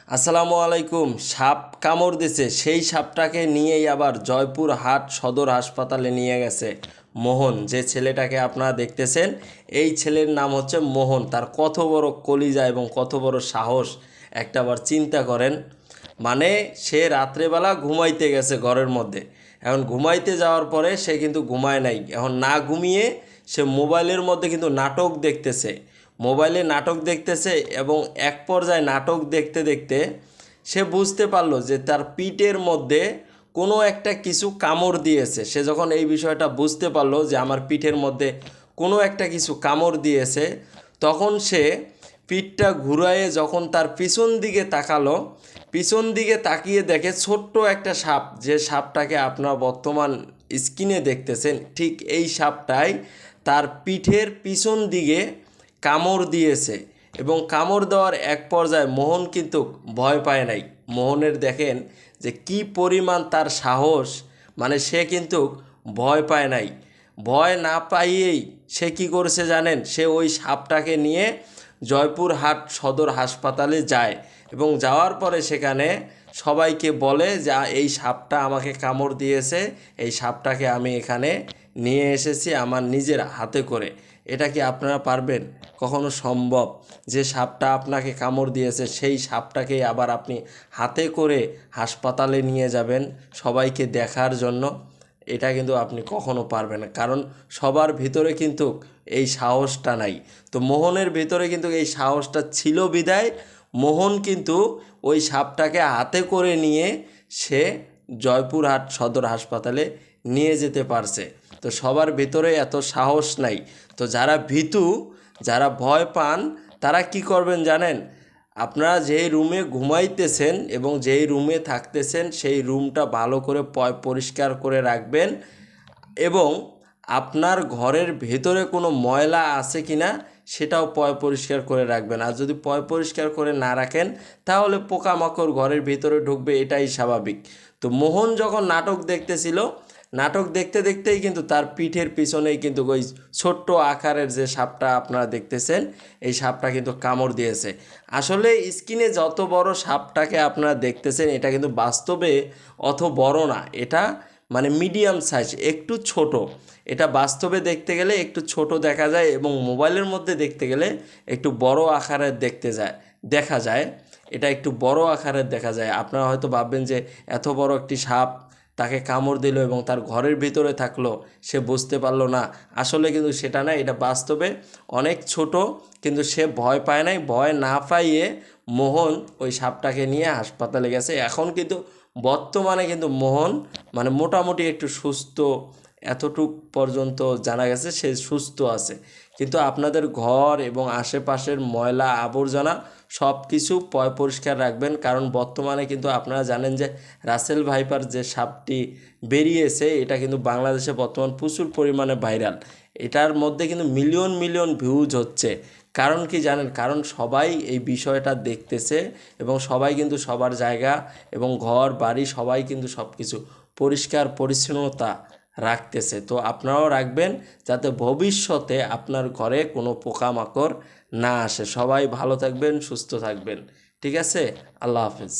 আসসালামু আলাইকুম। সাপ কামড় দিছে, সেই সাপটাকে নিয়েই আবার জয়পুর হাট সদর হাসপাতালে নিয়ে গেছে মোহন। যে ছেলেটাকে আপনারা দেখতেছেন, এই ছেলের নাম হচ্ছে মোহন। তার কত বড় কলিজা এবং কত বড় সাহস একটাবার চিন্তা করেন। মানে সে রাত্রেবেলা ঘুমাইতে গেছে ঘরের মধ্যে। এখন ঘুমাইতে যাওয়ার পরে সে কিন্তু ঘুমায় নাই। এখন না ঘুমিয়ে সে মোবাইলের মধ্যে কিন্তু নাটক দেখতেছে, মোবাইলে নাটক দেখতেছে এবং এক পর্যায়ে নাটক দেখতে দেখতে সে বুঝতে পারলো যে তার পিঠের মধ্যে কোনো একটা কিছু কামড় দিয়েছে। সে যখন এই বিষয়টা বুঝতে পারলো যে আমার পিঠের মধ্যে কোনো একটা কিছু কামড় দিয়েছে, তখন সে পিঠটা ঘুরাইয়ে যখন তার পিছন দিকে তাকালো, পিছন দিকে তাকিয়ে দেখে ছোট্ট একটা সাপ। যে সাপটাকে আপনারা বর্তমান স্ক্রিনে দেখতেছেন, ঠিক এই সাপটাই তার পিঠের পিছন দিকে কামড় দিয়েছে। এবং কামড় দেওয়ার এক পর্যায়ে মোহন কিন্তু ভয় পায় নাই। মোহনের দেখেন যে কি পরিমাণ তার সাহস, মানে সে কিন্তু ভয় পায় নাই। ভয় না পাইয়েই সে কী করেছে জানেন, সে ওই সাপটাকে নিয়ে জয়পুর হাট সদর হাসপাতালে যায় এবং যাওয়ার পরে সেখানে সবাইকে বলে যে এই সাপটা আমাকে কামড় দিয়েছে, এই সাপটাকে আমি এখানে নিয়ে এসেছি আমার নিজের হাতে করে। এটা কি আপনারা পারবেন? কখনো সম্ভব যে সাপটা আপনাকে কামড় দিয়েছে সেই সাপটাকেই আবার আপনি হাতে করে হাসপাতালে নিয়ে যাবেন সবাইকে দেখার জন্য? এটা কিন্তু আপনি কখনো পারবেন না, কারণ সবার ভিতরে কিন্তু এই সাহসটা নাই। তো মোহনের ভিতরে কিন্তু এই সাহসটা ছিল বিদায় মোহন কিন্তু ওই সাপটাকে হাতে করে নিয়ে সে জয়পুরহাট সদর হাসপাতালে নিয়ে যেতে পারছে। তো সবার ভিতরে এত সাহস নাই। তো যারা ভীতু, যারা ভয় পান, তারা কি করবেন জানেন? আপনারা যেই রুমে ঘুমাইতেছেন এবং যেই রুমে থাকতেছেন সেই রুমটা ভালো করে পরিষ্কার করে রাখবেন এবং আপনার ঘরের ভেতরে কোনো ময়লা আছে কি না সেটাও পরিষ্কার করে রাখবেন। আর যদি পরিষ্কার করে না রাখেন তাহলে পোকামাকড় ঘরের ভিতরে ঢুকবে, এটাই স্বাভাবিক। তো মোহন যখন নাটক দেখতেছিল, নাটক দেখতে দেখতেই কিন্তু তার পিঠের পিছনেই কিন্তু ওই ছোট্ট আকারের যে সাপটা আপনারা দেখতেছেন, এই সাপটা কিন্তু কামড় দিয়েছে। আসলে স্ক্রিনে যত বড় সাপটাকে আপনারা দেখতেছেন, এটা কিন্তু বাস্তবে অত বড় না, এটা মানে মিডিয়াম সাইজ, একটু ছোট। এটা বাস্তবে দেখতে গেলে একটু ছোট দেখা যায় এবং মোবাইলের মধ্যে দেখতে গেলে একটু বড় আকারের দেখা যায়। এটা একটু বড় আকারের দেখা যায়। আপনারা হয়তো ভাববেন যে এত বড় একটি সাপ তাকে কামড় দিল এবং তার ঘরের ভিতরে থাকলো, সে বুঝতে পারলো না। আসলে কিন্তু সেটা না, এটা বাস্তবে অনেক ছোট। কিন্তু সে ভয় পায় নাই। ভয় না পাইয়ে মোহন ওই সাপটাকে নিয়ে হাসপাতালে গেছে। এখন কিন্তু বর্তমানে কিন্তু মোহন মানে মোটামুটি একটু সুস্থ, এতটুক পর্যন্ত জানা গেছে সে সুস্থ আছে। কিন্তু আপনাদের ঘর এবং আশেপাশের ময়লা আবর্জনা সব কিছু পরিষ্কার রাখবেন, কারণ বর্তমানে কিন্তু আপনারা জানেন যে রাসেল ভাইপার যে সাপটি বেরিয়েছে, এটা কিন্তু বাংলাদেশে বর্তমান প্রচুর পরিমাণে ভাইরাল। এটার মধ্যে কিন্তু মিলিয়ন মিলিয়ন ভিউজ হচ্ছে। কারণ কি জানেন? কারণ সবাই এই বিষয়টা দেখতেছে এবং সবাই কিন্তু সবার জায়গা এবং ঘর বাড়ি সবাই কিন্তু সব কিছু পরিষ্কার পরিচ্ছন্নতা রাখতেছে। তো আপনারাও রাখবেন যাতে ভবিষ্যতে আপনার ঘরে কোনো পোকামাকড় না আসে। সবাই ভালো থাকবেন, সুস্থ থাকবেন। ঠিক আছে? আল্লাহ হাফেজ।